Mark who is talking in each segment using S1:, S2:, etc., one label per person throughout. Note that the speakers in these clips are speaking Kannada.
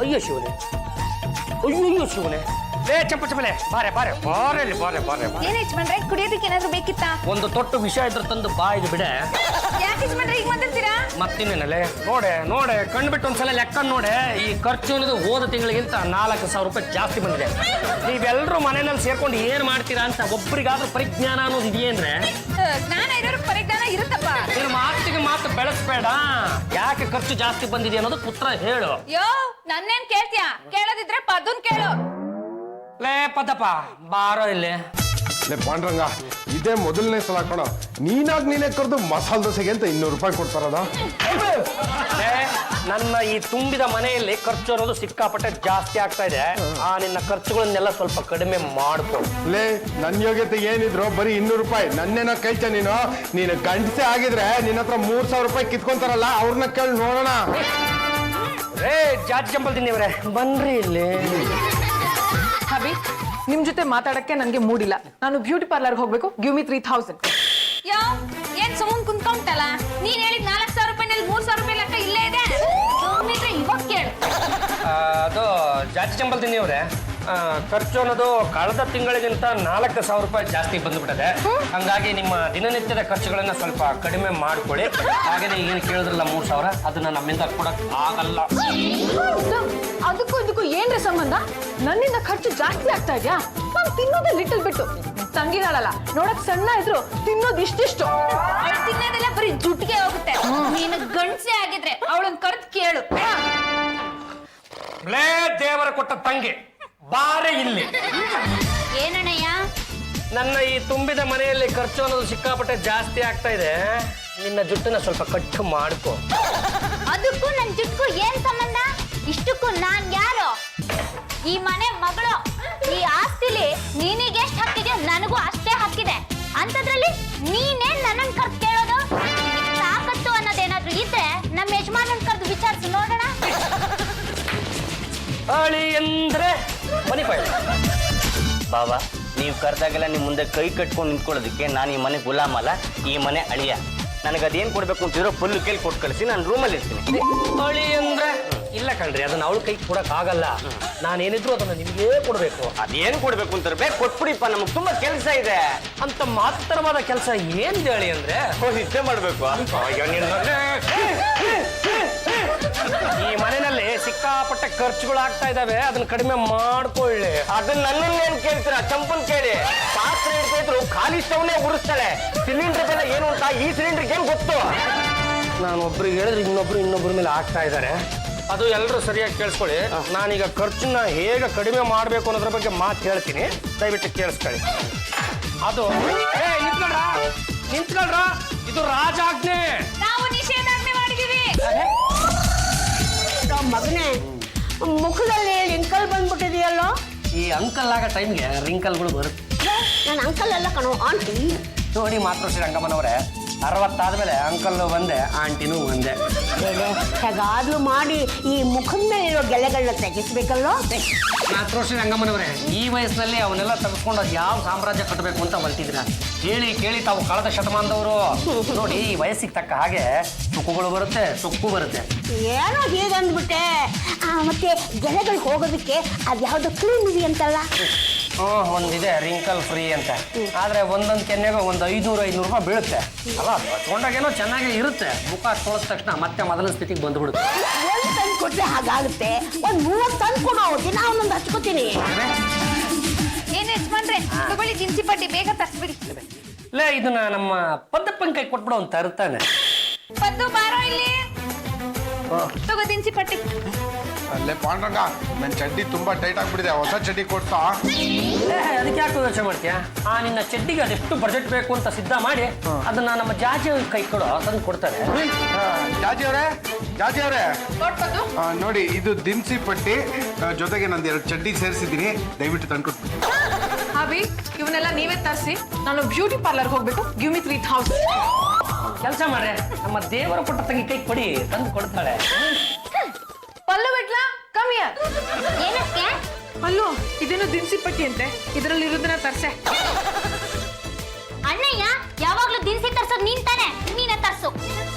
S1: ಅಯ್ಯೋ ಶಿವನೇ, ಅಯ್ಯೋ ಶಿವನೇ. ಲೇ ಚಂಪಲೆ ಬಾರೆ ಬಾರೆ ಬಾರೆ ಬಾರೆ ಬಾರೆ.
S2: ಏನ್ ಯಜಮಾನ್ರೆ, ಕುಡಿಯೋದಕ್ಕೆ ಏನಾದ್ರು ಬೇಕಿತ್ತ?
S1: ಒಂದು ತೊಟ್ಟು ವಿಷ ಇದ್ರೆ ತಂದು ಬಾಯಿಗೆ ಬಿಡೆ.
S2: ಯಾಕೆ ಯಜಮಾನ್ರೆ ಈಗ ಮಾತಾಡ್ತೀರಾ?
S1: ಮತ್ತಿನ್ನೇನಲ್ಲೇ ನೋಡೆ ಕಣ್ಬಿಟ್ಟು ಒಂದ್ಸಲ ಲೆಕ್ಕ ನೋಡೆ. ಈ ಖರ್ಚು ಅನ್ನೋದು ಹೋದ ತಿಂಗಳಿಗಿಂತ 4,000 ರೂಪಾಯಿ ಜಾಸ್ತಿ ಬಂದಿದೆ. ನೀವೆಲ್ಲರೂ ಮನೆಯಲ್ಲಿ ಸೇರ್ಕೊಂಡು ಏನ್ ಮಾಡ್ತೀರಾ ಅಂತ ಒಬ್ಬರಿಗಾದ್ರೂ ಪರಿಜ್ಞಾನ ಅನ್ನೋದು ಇದೆಯೇಂದ್ರೆ?
S2: ಜ್ಞಾನ ಇರೋರು ಪರಿಜ್ಞಾನ ಇರುತ್ತಪ್ಪ.
S1: ನೀನು ಮಾತಿಗೆ ಮಾತು ಬೆಳೆಸ್ಬೇಡ. ಯಾಕೆ ಖರ್ಚು ಜಾಸ್ತಿ ಬಂದಿದೆ ಅನ್ನೋದು ಉತ್ತರ ಹೇಳು.
S2: ಯೋ, ನನ್ನೇನ್ ಕೇಳ್ತೀಯ? ಕೇಳೋದಿದ್ರೆ ಪದನ್ ಕೇಳು.
S1: ಲೇ ಪದಪ್ಪ ಬಾರೋ ಇಲ್ಲಿ.
S3: ಲೇ ಪಾಂಡ್ರಂಗ, ಇದೇ ಮೊದಲನೇ ಸಲ ಕಣ ನೀನೇ ಕರೆದು ಮಸಾಲೆ ದೋಸೆಗೆ ಅಂತ 200 ರೂಪಾಯಿ ಕೊಡ್ತಾರದ.
S1: ನನ್ನ ಈ ತುಂಬಿದ ಮನೆಯಲ್ಲಿ ಖರ್ಚು ಅನ್ನೋದು ಸಿಕ್ಕಾಪಟ್ಟೆ ಜಾಸ್ತಿ ಆಗ್ತಾ ಇದೆ. ಆ ನಿನ್ನ ಖರ್ಚುಗಳನ್ನೆಲ್ಲ ಸ್ವಲ್ಪ ಕಡಿಮೆ ಮಾಡ್ಕೊ.
S3: ಲೇ, ನನ್ನ ಯೋಗ್ಯತೆ ಏನಿದ್ರು ಬರೀ 200 ರೂಪಾಯಿ. ನನ್ನೇನೋ ಕೈಚ ನೀನು ಗಂಡಸೆ ಆಗಿದ್ರೆ ನಿನ್ನ ಹತ್ರ 3,000 ರೂಪಾಯಿ ಕಿತ್ಕೊಂತಾರಲ್ಲ, ಅವ್ರನ್ನ ಕೇಳಿ ನೋಡೋಣ.
S1: ರೇ ಜಾತಿ ಚಂಪಲ್ ತಿನ್ನಿವ್ರೆ, ಬನ್ರಿ ಇಲ್ಲಿ.
S4: ಹಬಿ, ನಿಮ್ ಜೊತೆ ಮಾತಾಡಕ್ಕೆ ನನ್ಗೆ ಮೂಡಿಲ್ಲ. ನಾನು ಬ್ಯೂಟಿ ಪಾರ್ಲರ್ಗೆ ಹೋಗ್ಬೇಕು. Give me 3,000.
S2: ಯೋ, ಏನ್ ಸುಮ್ಮನೆ ಕುಂತ್ಕೊಂಟಲ್ಲ? ನೀನ್ ಹೇಳಿದ್ 4,000 ರೂಪಾಯಿನಲ್ಲಿ 3,000 ರೂಪಾಯಿ ಲೆಕ್ಕ ಇಲ್ಲೇ ಇದೆ. ಸುಮ್ಮನಿದ್ರೆ ಇವಾಗ ಕೇಳು.
S1: ಅದು ಜಾತಿ ಚಂಪಲ್ ತಿನ್ನಿವ್ರೆ, ಖರ್ಚು ಅನ್ನೋದು ಕಳೆದ ತಿಂಗಳಿಗಿಂತ 4,000 ರೂಪಾಯಿ ಜಾಸ್ತಿ ಬಂದ್ಬಿಟ್ಟದೆ. ಹಂಗಾಗಿ ನಿಮ್ಮ ದಿನನಿತ್ಯದ ಖರ್ಚುಗಳನ್ನ ಸ್ವಲ್ಪ ಕಡಿಮೆ ಮಾಡ್ಕೊಳ್ಳಿ. ಹಾಗೇನೆ ಏನು ಕೇಳಿದ್ರಲ್ಲ 3,000, ಅದನ್ನ ನಮ್ಮಿಂದ ಕೊಡಕ್ ಆಗಲ್ಲ.
S4: ಅದಕ್ಕೂ ಇದಕ್ಕೂ ಏನ್ರ ಸಂಬಂಧ? ನನ್ನಿಂದ ಖರ್ಚು ಜಾಸ್ತಿ ಆಗ್ತಾ ಇದ್ಯಾ? ನಾನು ತಿನ್ನೋದೇ ಲಿಟಲ್ ಬಿಟ್ಟು. ತಂಗಿದಾಳಲ್ಲ, ನೋಡಕ್ ಸಣ್ಣ ಇದ್ರು ತಿನ್ನೋದು ಇಷ್ಟಿಷ್ಟು.
S2: ಅವಳು ತಿನ್ನೋದೆಲ್ಲ ಬರೀ ಜುಟ್ಟಿಗೆ ಹೋಗುತ್ತೆ. ನೀನು ಗಂಡಸೆ ಆಗಿದ್ರೆ ಅವಳನ್ನ ಕರೆದು ಕೇಳು.
S1: ಲೇ ದೇವರ ಕೊಟ್ಟ ತಂಗಿ, ಬಾರೆ ಇಲ್ಲಿ.
S2: ಏನಣ್ಣಯ್ಯ?
S1: ನನ್ನ ಈ ತುಂಬಿದ ಮನೆಯಲ್ಲಿ ಖರ್ಚು ಅನ್ನೋದು ಸಿಕ್ಕಾಪಟ್ಟೆ ಜಾಸ್ತಿ ಆಗ್ತಾ ಇದೆ. ನಿನ್ನ ಜುಟ್ಟನ್ನ ಸ್ವಲ್ಪ ಕಟ್ಟು ಮಾಡ್ಕೊ.
S2: ಅದಕ್ಕೂ ನನ್ ಜುಟ್ಗೂ ಏನ್ ಸಂಬಂಧ? ಇಷ್ಟಕ್ಕೂ ನಾನ್ ಯಾರು? ಈ ಮನೆ ಮಗಳು. ಈ ಆಸ್ತಿಲಿ ನೀನಿಗೆ ಎಷ್ಟು ಹಕ್ಕಿದೆ, ನನಗೂ ಅಷ್ಟೇ ಹಕ್ಕಿದೆ. ಅಂತದ್ರಲ್ಲಿ ನೀನೇ ನನ್ನನ್ ಕರ್ದು ಕೇಳೋದು? ತಾಕತ್ತು ಅನ್ನೋದೇನಾದ್ರೂ ಇದ್ರೆ ನಮ್ಮ ಯಜಮಾನನ್ ಕರ್ದು ವಿಚಾರಿಸಿ ನೋಡೋಣ.
S1: ಅಳಿ ಅಂದ್ರೆ ಮನಿ ಪಾಯ್.
S5: ಬಾಬಾ, ನೀವು ಕರೆದಾಗೆಲ್ಲ ನಿಮ್ಮ ಮುಂದೆ ಕೈ ಕಟ್ಕೊಂಡು ನಿಂತ್ಕೊಳ್ಳೋದಕ್ಕೆ ನಾನು ಈ ಮನೆ ಗುಲಾಮ ಅಲ್ಲ, ಈ ಮನೆ ಅಳಿಯ. ನನಗೆ ಅದೇನು ಕೊಡ್ಬೇಕು ಅಂತಿರೋ ಫುಲ್ಲು ಕೇಳಿ ಕೊಟ್ಟು ಕಳಿಸಿ, ನಾನು ರೂಮಲ್ಲಿ ಇರ್ತೀನಿ.
S1: ಅಳಿ ಅಂದ್ರೆ ಇಲ್ಲ ಕಣ್ರಿ, ಅದನ್ನ ಅವಳು ಕೈ ಕೊಡಕ್ ಆಗಲ್ಲ. ನಾನೇನಿದ್ರು ಅದನ್ನ ನಿಮ್ಗೇ ಕೊಡ್ಬೇಕು.
S5: ಅದೇನು ಕೊಡ್ಬೇಕು ಅಂತಾರೆ ಬೇಕು ಕೊಟ್ಬಿಡಿಪ್ಪ, ನಮಗೆ ತುಂಬಾ ಕೆಲಸ ಇದೆ.
S1: ಅಂತ ಮಾತ್ರವಾದ ಕೆಲಸ ಏನಿದೆ ಅಳಿ ಅಂದ್ರೆ?
S5: ಇಷ್ಟೇ ಮಾಡ್ಬೇಕು.
S1: ಈ ಮನೆಯಲ್ಲಿ ಸಿಕ್ಕಾಪಟ್ಟೆ ಖರ್ಚುಗಳಾಗ್ತಾ ಇದಾವೆ, ಅದನ್ನ ಕಡಿಮೆ ಮಾಡ್ಕೊಳ್ಳಿ.
S5: ಅದನ್ನ ನನ್ನನ್ನು ಏನ್ ಕೇಳ್ತೀರಾ? ಚಂಪನ್ ಕೇಳಿ. ಪಾತ್ರೆ ಇಡ್ತಾ ಇದ್ರು ಖಾಲಿ ಸ್ಟವ್ನೇ ಉರಿಸ್ತಾಳೆ. ಸಿಲಿಂಡರ್ ಬೆಲೆ ಏನು ಅಂತ ಈ ಸಿಲಿಂಡರ್ಗೆ ಏನ್ ಗೊತ್ತು?
S1: ನಾನು ಒಬ್ರಿಗೆ ಹೇಳಿದ್ರೆ ಇನ್ನೊಬ್ರ ಮೇಲೆ ಆಗ್ತಾ ಇದ್ದಾರೆ. ಅದು ಎಲ್ಲರೂ ಸರಿಯಾಗಿ ಕೇಳಿಸ್ಕೊಳ್ಳಿ. ನಾನೀಗ ಖರ್ಚನ್ನ ಹೇಗೆ ಕಡಿಮೆ ಮಾಡಬೇಕು ಅನ್ನೋದ್ರ ಬಗ್ಗೆ ಮಾತು ಹೇಳ್ತೀನಿ, ದಯವಿಟ್ಟು ಕೇಳಿಸ್ಕೊಳ್ಳಿ. ಅದು ನಿಂತ್ಕೊಳ್ರ, ಇದು ರಾಜಾಜ್ಞೆ.
S2: ನಾವು ನಿಷೇಧಾಜ್ಞೆ ಮಾಡಿದೀವಿ.
S6: ಮಗನೇ, ಮುಖದಲ್ಲಿ ರಿಂಕಲ್ ಬಂದ್ಬಿಟ್ಟಿದೆಯಲ್ಲೋ?
S1: ಈ ಅಂಕಲ್ ಆಗ ಟೈಮ್ಗೆ ರಿಂಕಲ್ಗಳು ಬರುತ್ತೆ.
S6: ನನ್ನ ಅಂಕಲ್ ಎಲ್ಲ ಕಣೋ, ಆಂಟಿ.
S1: ನೋಡಿ ಮಾತೃಶ್ರೀ ರಂಗಮ್ಮನವರೇ, 60 ಆದ್ಮೇಲೆ ಅಂಕಲ್ ಒಂದೇ, ಆಂಟಿನೂ ಒಂದೇ.
S6: ಹೇಗಾದ್ರೂ ಮಾಡಿ ಈ ಮುಖದ ಮೇಲೆ ಇರೋ ಗೆಲೆಗಳನ್ನ ತೆಗಿಸ್ಬೇಕಲ್ಲೋ?
S1: ಮಾತೃಶ್ರೀ ರಂಗಮ್ಮನವರೇ, ಈ ವಯಸ್ಸಿನಲ್ಲಿ ಅವನ್ನೆಲ್ಲ ತೆಗೆಸ್ಕೊಂಡು ಅದು ಯಾವ ಸಾಮ್ರಾಜ್ಯ ಕಟ್ಟಬೇಕು ಅಂತ ಹೊರಟಿದ್ರ? ಹೇಳಿ ಕೇಳಿ ತಾವು ಕಳೆದ ಶತಮಾನದವರು. ನೋಡಿ, ಈ ವಯಸ್ಸಿಗೆ ತಕ್ಕ ಹಾಗೆ ಸುಖಗಳು ಬರುತ್ತೆ, ಸೊಕ್ಕು ಬರುತ್ತೆ.
S6: ಏನೋ ಹೀಗಂದ್ಬಿಟ್ಟೆ. ಮತ್ತೆ ಗೆಲೆಗಳು ಹೋಗೋದಕ್ಕೆ ಅದ್ಯಾವ್ದು ಕ್ಲೀನ್ ಇದೆಯಂತಲ್ಲ?
S1: ಒಂದಿದೆ ರಿಂಕಲ್ ಫ್ರೀ ಅಂತ. ಆದ್ರೆ ಒಂದೊಂದು ಕೆನ್ನೆಗೂ ಒಂದು 500 ರೂಪಾಯಿ ಬೀಳುತ್ತೆ. ಅಲ್ಲ, ತೊಗೊಂಡಾಗೇನೋ ಚೆನ್ನಾಗಿ ಇರುತ್ತೆ, ಮುಖ ತೊಳೆದ ತಕ್ಷಣ ಮತ್ತೆ ಮೊದಲ ಸ್ಥಿತಿಗೆ ಬಂದ್ಬಿಡುತ್ತೆ.
S6: ಒಂದು ತಂದು ಕೊಟ್ರೆ ಹಾಗಾಗುತ್ತೆ. ಒಂದು 30 ತಂದು ಕೊಡೋ, ದಿನ ಒಂದೊಂದು ಹಚ್ಕೋತೀನಿ.
S2: ಏನ್ ಯಜಮಾನ್ರೆ, ತಗೊಳ್ಳಿ ದಿನಸಿ ಪಟ್ಟಿ, ಬೇಗ ತರಿಸ್ಬಿಡಿ.
S1: ಲೇ, ಇದನ್ನ ನಮ್ಮ ಪದ್ದಪ್ಪನ ಕೈ ಕೊಟ್ಬಿಡೋ ಅಂತ ತರುತ್ತಾನೆ.
S2: ಪದ್ದು ಬಾರೋ ಇಲ್ಲಿ. ತಗೋ ದಿನಸಿ ಪಟ್ಟಿ.
S3: ಅಲ್ಲೇ ಪಾಂಡ್ರಂಗ, ನನ್ನ ಚಡ್ಡಿ ತುಂಬಾ ಟೈಟ್ ಆಗ್ಬಿಟ್ಟಿದೆ, ಹೊಸ ಚಡ್ಡಿ ಕೊಡ್ತಾ?
S1: ಅದಕ್ಕೆ ಯಾಕೆ ಯೋಚನೆ ಮಾಡ್ತೀಯಾ? ನಿನ್ನ ಚಡ್ಡಿಗೆ ಅದೆಷ್ಟು ಬಜೆಟ್ ಬೇಕು ಅಂತ ಸಿದ್ಧ ಮಾಡಿ ಅದನ್ನ ನಮ್ಮ ಜಾಜಿ ಕೈ ಕೊಡು, ತಂದು ಕೊಡ್ತಾರೆ.
S3: ಜಾಜಿ ಅವರೇ ನೋಡಿ, ಇದು ದಿನಸಿ ಪಟ್ಟಿ ಜೊತೆಗೆ ನಂದು 2 ಚಡ್ಡಿ ಸೇರಿಸಿದ್ದೀನಿ, ದಯವಿಟ್ಟು ತಂದ್ಕೊಡ್ತೀನಿ.
S4: ಹಬಿ, ಇವನ್ನೆಲ್ಲ ನೀವೇ ತರಿಸಿ. ನಾನು ಬ್ಯೂಟಿ ಪಾರ್ಲರ್ಗೆ ಹೋಗ್ಬೇಕು. Give me 3,000.
S1: ಕೆಲಸ ಮಾಡ್ರೆ, ನಮ್ಮ ದೇವರ ಕೊಟ್ಟ ತಂಗಿ ಕೈ ಕೊಡಿ, ತಂದು ಕೊಡ್ತಾಳೆ.
S4: ಪಲ್ಲು ಬಿಟ್ಲಾ? ಕಮ್ಮಿ.
S2: ಏನಕ್ಕೆ?
S4: ಪಲ್ಲು, ಇದೇನು ದಿನಸಿ ಪಟ್ಟಿ ಅಂತೆ, ಇದರಲ್ಲಿ ಇರೋದನ್ನ ತರ್ಸೆ.
S2: ಅಣ್ಣಯ್ಯ, ಯಾವಾಗ್ಲೂ ದಿನಸಿ ತರ್ಸೋದು ನೀನ್ ತಾನೆ, ನೀನೇ ತರ್ಸು.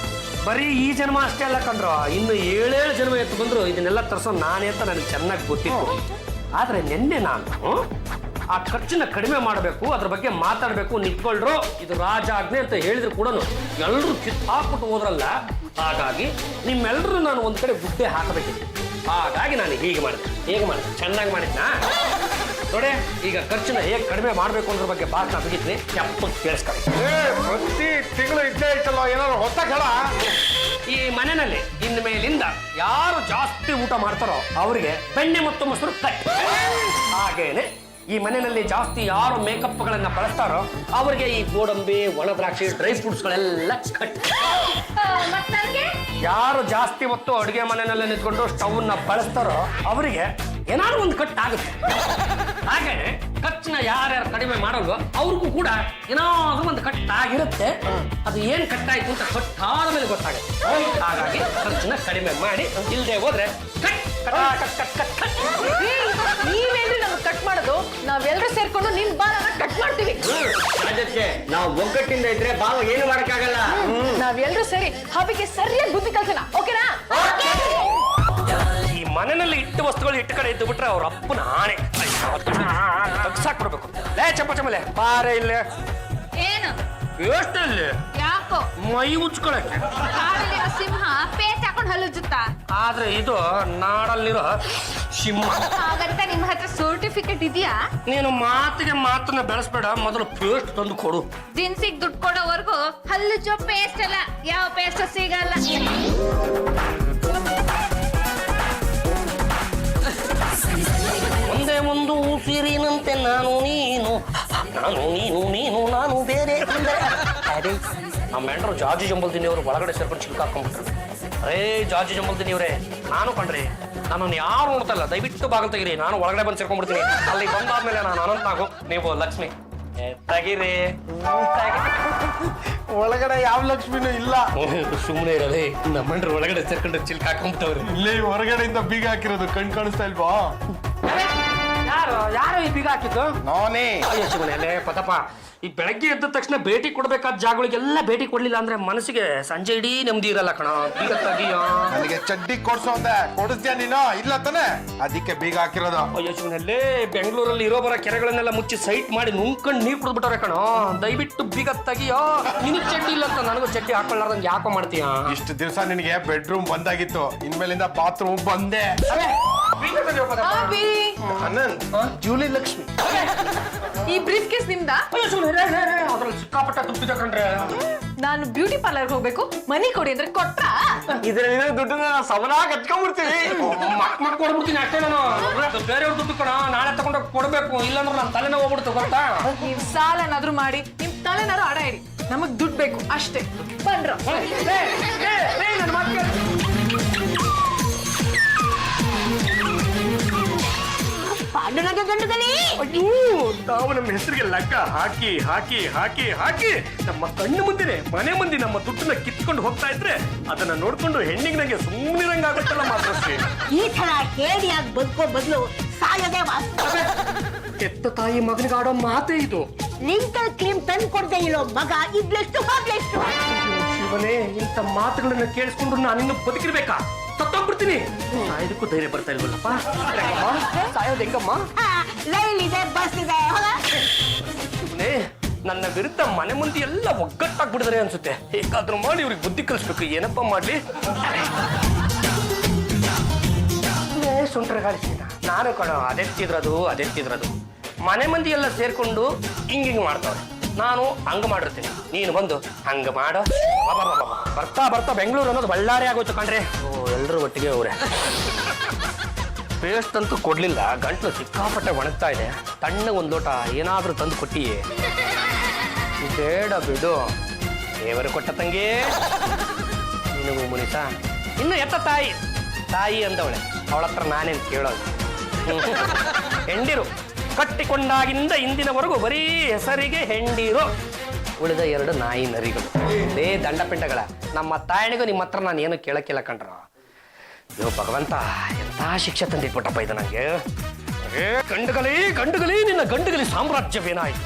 S1: ಬರೀ ಈ ಜನ್ಮ ಅಷ್ಟೇ ಅಲ್ಲ ಕಂಡ್ರು, ಇನ್ನು 7 ಜನ್ಮ ಎತ್ತು ಬಂದ್ರು ಇದನ್ನೆಲ್ಲ ತರಿಸೋ ನಾನೇ ಅಂತ ನನಗೆ ಚೆನ್ನಾಗಿ ಗೊತ್ತಿತ್ತು. ಆದ್ರೆ ನಿನ್ನೆ ನಾನು ಆ ಖರ್ಚನ್ನ ಕಡಿಮೆ ಮಾಡಬೇಕು, ಅದ್ರ ಬಗ್ಗೆ ಮಾತಾಡಬೇಕು, ನಿಂತ್ಕೊಳ್ರು ಇದು ರಾಜಾಜ್ಞೆ ಅಂತ ಹೇಳಿದ್ರು ಕೂಡ ಎಲ್ಲರೂ ಕಿತ್ತಾಕ್ಬಿಟ್ಟು ಹೋದ್ರಲ್ಲ. ಹಾಗಾಗಿ ನಿಮ್ಮೆಲ್ಲರೂ ನಾನು ಒಂದ್ ಕಡೆ ಗುಡ್ಡೆ ಹಾಕಬೇಕಿತ್ತು. ಹಾಗಾಗಿ ನಾನು ಹೇಗೆ ಮಾಡಿದೆ ಚೆನ್ನಾಗಿ ಮಾಡಿದ್ನಾ ನೋಡಿ. ಈಗ ಖರ್ಚನ್ನ ಹೇಗೆ ಕಡಿಮೆ ಮಾಡಬೇಕು ಅನ್ನೋದ್ರ ಬಗ್ಗೆ ಭಾಷಣ ಮುಗಿದ್ವಿ, ಎಪ್ಪತ್ತು ಕೇಳಿಸ್ಕೊಳ್ಳಿ.
S3: ಪ್ರತಿ ತಿಂಗಳು ಇದ್ದೇ ಇತ್ತಲ್ಲ, ಏನಾದ್ರು ಹೊಸ ಕಳ.
S1: ಈ ಮನೆಯಲ್ಲಿ ಇನ್ನು ಮೇಲಿಂದ ಯಾರು ಜಾಸ್ತಿ ಊಟ ಮಾಡ್ತಾರೋ ಅವರಿಗೆ ಬೆಣ್ಣೆ ಮತ್ತು ಮೊಸರು ಕಟ್. ಹಾಗೇನೆ ಈ ಮನೆಯಲ್ಲಿ ಜಾಸ್ತಿ ಯಾರು ಮೇಕಪ್ಗಳನ್ನ ಬಳಸ್ತಾರೋ ಅವರಿಗೆ ಈ ಗೋಡಂಬಿ, ಒಣ ದ್ರಾಕ್ಷಿ, ಡ್ರೈ ಫ್ರೂಟ್ಸ್ಗಳೆಲ್ಲ ಕಟ್. ಯಾರು ಜಾಸ್ತಿ ಹೊತ್ತು ಅಡುಗೆ ಮನೆಯಲ್ಲೇ ನಿಂತ್ಕೊಂಡು ಸ್ಟವ್ನ ಬಳಸ್ತಾರೋ ಅವರಿಗೆ ಏನಾದ್ರು ಒಂದು ಕಟ್ ಆಗುತ್ತೆ. ಹಾಗೇನೆ ಖರ್ಚನ್ನ ಯಾರ್ಯಾರು ಕಡಿಮೆ ಮಾಡಲ್ವೋ ಅವ್ರಿಗೂ ಕೂಡ ಏನಾದ್ರೂ ಒಂದು ಕಟ್ ಆಗಿರುತ್ತೆ. ಅದು ಏನ್ ಕಟ್ಟಾಯ್ತು ಅಂತ ಕಟ್ಟಾದ ಮೇಲೆ ಗೊತ್ತಾಗುತ್ತೆ. ಹಾಗಾಗಿ ಖರ್ಚನ್ನ ಕಡಿಮೆ ಮಾಡಿ, ಇಲ್ಲದೆ ಹೋದ್ರೆ
S4: ನೀವೇನ್ರಿ ನಮ್ಗೆ ಕಟ್ ಮಾಡೋದು? ನಾವೆಲ್ಲರೂ ಸೇರ್ಕೊಂಡು ನಿನ್ ಬಾಲನ್ನ ಕಟ್ ಮಾಡ್ತೀವಿ.
S5: ಅದಕ್ಕೆ ನಾವು ಒಗ್ಗಟ್ಟಿಂದ ಇದ್ರೆ ಬಾವ ಏನು ಮಾಡಕ್ಕಾಗಲ್ಲ.
S4: ನಾವೆಲ್ಲರೂ ಸೇರಿ ಹಬ್ಬಿಗೆ ಸರಿಯಾಗಿ ಬುದ್ಧಿ ಕಲ್ಸೋಣ, ಓಕೆನಾ?
S1: ಈ ಮನೆಯಲ್ಲಿ ಇಟ್ಟ ವಸ್ತುಗಳು ಇಟ್ಟು ಕಡೆ ಇದ್ದು ಬಿಟ್ರೆ ಅವ್ರ ಅಪ್ಪನ ಆಣೆ ತಗ್ಸಾಕ್ಬಿಡ್ಬೇಕು. ಲೇ ಚಮಲೆ ಬಾರೆ ಇಲ್ಲೇ.
S2: ಏನು
S1: ಎಷ್ಟಲ್ಲಿ
S2: ಯಾಕೋ
S1: ಮೈ ಉಚ್ಕೊಳಕ್ಕೆ
S2: ಕಾಡಲ್ಲಿರೋ ಸಿಂಹ ಪೇಸ್ಟ್ ಹಾಕೊಂಡು ಹಲ್ಲುಜ್ಜುತ್ತಾ?
S1: ಆದ್ರೆ ಇದು ನಾಡಲ್ಲಿರೋ ಸಿಂಹ.
S2: ಹಾಗಂತ ನಿಮ್ಮ ಹತ್ರ ಸರ್ಟಿಫಿಕೇಟ್ ಇದೆಯಾ?
S1: ನೀನು ಮಾತಿಗೆ ಮಾತನ್ನ ಬೆಳೆಸ್ಬೇಡ, ಮೊದಲು ಪೇಸ್ಟ್ ತಂದು ಕೊಡು.
S2: ದಿನ್ಸಿಗೆ ದುಡ್ಡು ಕೊಡೋವರೆಗೂ ಹಲ್ಲುಜ್ಜೋ ಪೇಸ್ಟ್ ಅಲ್ಲ ಯಾವ ಪೇಸ್ಟ್ ಸಿಗಲ್ಲ.
S1: ಒಂದೇ ಒಂದು ಉಸಿರಿನಂತೆ ನಾನು ನೀನು ನಾನು ಬೇರೆ. ನಮ್ಮ ಮೆಂಡ್ರು ಜಾರ್ಜಿ ಜಂಬಲ್ದಿನಿಯವರು ಒಳಗಡೆ ಸೇರ್ಕೊಂಡು ಚಿಲ್ಕಾಕೊಂಡ್ಬಿಟ್ರು. ಅರೇ ಜಾರ್ಜಿ ಜಂಬಲ್ದಿನಿಯವರೇ, ನಾನು ಕಣ್ರಿ, ನನ್ನನ್ನು ಯಾರು ನೋಡ್ತಲ್ಲ, ದಯವಿಟ್ಟು ಬಾಗಿಲು ತೆಗೀರಿ, ನಾನು ಒಳಗಡೆ ಬಂದು ಸೇರ್ಕೊಂಡ್ಬಿಡ್ತೀನಿ. ಅಲ್ಲಿ ಬಂದಾದ್ಮೇಲೆ ನಾನು ಅನಂತ ನಾಗು, ನೀವು ಲಕ್ಷ್ಮಿ. ತೆಗೀರಿ.
S3: ಒಳಗಡೆ ಯಾವ ಲಕ್ಷ್ಮಿನೂ ಇಲ್ಲ.
S1: ಸುಮ್ಮನೆ ಇರಲಿ, ನಮ್ಮ ಮೆಂಡ್ರು ಒಳಗಡೆ ಸೇರ್ಕೊಂಡು ಚಿಲ್ಕಾಕೊಂಡ್ಬಿಟ್ಟವ್ರಿ.
S3: ಇಲ್ಲೇ ಹೊರಗಡೆಯಿಂದ ಬೀಗ ಹಾಕಿರೋದು ಕಣ್ ಕಾಣಿಸ್ತಾ ಇಲ್ವಾ?
S1: ಯಾರು ಈ ಬೀಗ ಹಾಕಿದ್ದು?
S3: ನಾನೇ.
S1: ಅಯ್ಯೋ ಶಿವನೇ ಪದಪ್ಪ, ಈ ಬೆಳಗ್ಗೆ ಎದ್ದ ತಕ್ಷಣ ಭೇಟಿ ಕೊಡ್ಬೇಕಾದ ಜಾಗಗಳಿಗೆಲ್ಲ ಭೇಟಿ ಕೊಡ್ಲಿಲ್ಲ ಅಂದ್ರೆ ಮನಸ್ಸಿಗೆ ಸಂಜೆ ಇಡೀ ನೆಮ್ಮದಿ ಇರಲ್ಲ ಕಣ. ಬೀಗ ತೆಗಿಯೋ.
S3: ನನಗೆ ಚಡ್ಡಿ ಕೊಡ್ಸೋ ಅಂದೆ, ಕೊಡಿಸ್ತೀಯ ನೀನು? ಇಲ್ಲ ತಾನೆ, ಅದಕ್ಕೆ ಬೀಗ ಹಾಕಿರೋದು.
S1: ಅಯ್ಯೋ ಶಿವನಲ್ಲೇ ಬೆಂಗಳೂರಲ್ಲಿ ಇರೋ ಬರೋ ಕೆರೆಗಳನ್ನೆಲ್ಲ ಮುಚ್ಚಿ ಸೈಟ್ ಮಾಡಿ ನುಂಗ್ಕೊಂಡು ನೀರು ಕುಡ್ಬಿಟ್ಟವ್ರೆ ಕಣ. ದಯವಿಟ್ಟು ಬೀಗ ತೆಗಿಯೋ. ನಿನಗೆ ಚಡ್ಡಿ ಇಲ್ಲ ಅಂತ ನನಗೂ ಚಡ್ಡಿ ಹಾಕೊಳ್ಳಾರ್ದಂಗೆ ಯಾಕೋ ಮಾಡ್ತೀಯ?
S3: ಇಷ್ಟು ದಿವಸ ನಿನಗೆ ಬೆಡ್ರೂಮ್ ಬಂದಾಗಿತ್ತು, ಇನ್ಮೇಲಿಂದ ಬಾತ್ರೂಮ್ ಬಂದೆ.
S1: ಬೀಗ ತೆಗಿಯೋ ಪದಪ್ಪ.
S4: ಅಭಿ,
S3: ಅನಂತ್, ಜೂಲಿ ಲಕ್ಷ್ಮಿ.
S4: ಈ ಬ್ರೀಫ್ ಕೇಸ್ ನಿಮ್ದಾ?
S1: ಅಯ್ಯೋ ಶಿವನೇ, ಅದ್ರಲ್ಲಿ ಸಿಕ್ಕಾಪಟ್ಟ ತುಪ್ಪಿದೆ ಕಣ್ರೆ.
S4: ನಾನು ಬ್ಯೂಟಿ ಪಾರ್ಲರ್ಗೆ ಹೋಗ್ಬೇಕು, ಮನಿ ಕೊಡಿ ಅಂದ್ರೆ ಕೊಟ್ರಾ?
S3: ಇದ್ರಲ್ಲಿ ದುಡ್ಡನ್ನ ಸಮನಾಗಿ ಹಚ್ಕೊಂಡ್ಬಿಡ್ತೀವಿ.
S1: ಮಕ್ ಕೊಡ್ಬಿಡ್ತೀನಿ ಅಷ್ಟೇ. ನಾನು ಬೇರೆಯವ್ರ ದುಡ್ಡು ಕಣ, ನಾಳೆ ತಗೊಂಡೋಗಿ ಕೊಡ್ಬೇಕು, ಇಲ್ಲಾಂದ್ರೆ ನನ್ನ ತಲೆನೋ ಹೋಗ್ಬಿಡ್ತು ಗೊತ್ತಾ?
S4: ನೀವ್ ಸಾಲನಾದ್ರೂ ಮಾಡಿ ನಿಮ್ ತಲೆನಾರು ಅಡ ಇಡಿ, ನಮಗ್ ದುಡ್ಡು ಬೇಕು ಅಷ್ಟೇ. ಬನ್ರ
S1: ನನ್ನ ಮಾತು
S6: ಪಾಂಡುರಂಗ ಗಂಡುಗಲಿ.
S1: ಅಯ್ಯೋ, ತಾವು ನಮ್ಮ ಹೆಸರಿಗೆ ಲಗ್ಗ ಹಾಕಿ ಹಾಕಿ ಹಾಕಿ ಹಾಕಿ ನಮ್ಮ ಕಣ್ಣು ಮುಂದಿನ ಮನೆ ಮಂದಿ ನಮ್ಮ ದುಡ್ಡನ್ನ ಕಿತ್ಕೊಂಡು ಹೋಗ್ತಾ ಇದ್ರೆ ಅದನ್ನ ನೋಡ್ಕೊಂಡು ಹೆಣ್ಣಿಗೆ ನಂಗೆ ಸುಮ್ಮನಿರಂಗ ಆಗುತ್ತಲ್ಲ ಮಾತ್ರಶ್ರೀ.
S6: ಈ ತರ ಕೇಡಿಯಾಗಿ ಬದುಕೋ ಬದಲು ಸಾಯೋದೇ ವಾಸ್ತು.
S1: ಎತ್ತ ತಾಯಿ ಮಗನಿಗೆ ಆಡೋ ಮಾತೇ ಇದು.
S6: ಲಿಂಕಲ್ ಕ್ರೀಮ್ ತಂದು ಕೊಡದೆ ಇರೋ ಮಗ ಇದ್ಲೆಷ್ಟು ಹೋಗ್ಲೆಷ್ಟು.
S1: ಶಿವನೇ, ಇಂಥ ಮಾತುಗಳನ್ನ ಕೇಳಿಸ್ಕೊಂಡ್ರು ನಾನಿನ್ನು ಬದುಕಿರ್ಬೇಕಾ? ಸತ್ತೋಗ್ಬಿಡ್ತೀನಿ. ಸಾಯೋದಕ್ಕೂ ಧೈರ್ಯ ಬರ್ತಾ ಇಲ್ವಲ್ಲಪ್ಪ. ಸಾಯೋದು ಹೆಂಗಮ್ಮ?
S6: ರೈಲ್ ಇದೆ, ಬಸ್ ಇದೆ.
S1: ಶಿವನೇ, ನನ್ನ ವಿರುದ್ಧ ಮನೆ ಮಂದಿ ಎಲ್ಲ ಒಗ್ಗಟ್ಟಾಗ್ಬಿಡಿದಾರೆ ಅನ್ಸುತ್ತೆ. ಹೇಗಾದ್ರೂ ಮಾಡಿ ಇವ್ರಿಗೆ ಬುದ್ಧಿ ಕಲಿಸ್ಬೇಕು. ಏನಪ್ಪ ಮಾಡ್ಲಿ? ಸುಂಟರ ಗಾಳಿಸಿದ ನಾನು ಕಣ ಅದೆತ್ತಿದ್ರದು ಮನೆ ಮಂದಿ ಎಲ್ಲ ಸೇರ್ಕೊಂಡು ಹಿಂಗ್ ಮಾಡ್ತಾವ್ರೆ. ನಾನು ಹಂಗ ಮಾಡಿರ್ತೀನಿ, ನೀನು ಬಂದು ಹಂಗ ಮಾಡೋ. ಬರ್ತಾ ಬರ್ತಾ ಬೆಂಗಳೂರು ಅನ್ನೋದು ಬಳ್ಳಾರಿ ಆಗೋಯ್ತು ಕಣ್ರಿ. ಎಲ್ಲರೂ ಒಟ್ಟಿಗೆ ಅವ್ರೆ. ಪೇಸ್ಟ್ ಅಂತೂ ಕೊಡ್ಲಿಲ್ಲ, ಗಂಟ್ಲು ಸಿಕ್ಕಾಪಟ್ಟೆ ಒಣಗ್ತಾ ಇದೆ. ತಣ್ಣ ಒಂದು ಲೋಟ ಏನಾದ್ರೂ ತಂದು ಕೊಟ್ಟಿಯೇ? ಬೇಡ ಬಿಡು, ದೇವರು ಕೊಟ್ಟ ತಂಗಿ. ನಿನಗೂ ಮುನಿಸ ಇನ್ನು ಎತ್ತ ತಾಯಿ ಅಂದವಳೆ, ಅವಳ ಹತ್ರ ನಾನೇನು ಕೇಳೋದು? ಹೆಂಡಿರು ಕಟ್ಟಿಕೊಂಡಾಗಿಂದ ಇಂದಿನವರೆಗೂ ಬರೀ ಹೆಸರಿಗೆ ಹೆಂಡಿರು. ಉಳಿದ 2 ನಾಯಿ ನರಿಗಳು. ಲೇ ದಂಡಪಿಂಡಗಳ, ನಮ್ಮ ತಾಯಣಿಗೂ ನಿಮ್ಮ ಹತ್ರ ನಾನು ಏನು ಕೇಳಕ್ಕಿಲ್ಲ ಕಣ್ರ. ಅಯ್ಯೋ ಭಗವಂತ, ಎಂತ ಶಿಕ್ಷೆ ತಂದಿಟ್ಬಿಟ್ಟಪ್ಪ ಇದು ನಂಗೆ. ಗಂಡುಗಲಿ ನಿನ್ನ ಗಂಡುಗಲಿ ಸಾಮ್ರಾಜ್ಯವೇನಾಯ್ತು?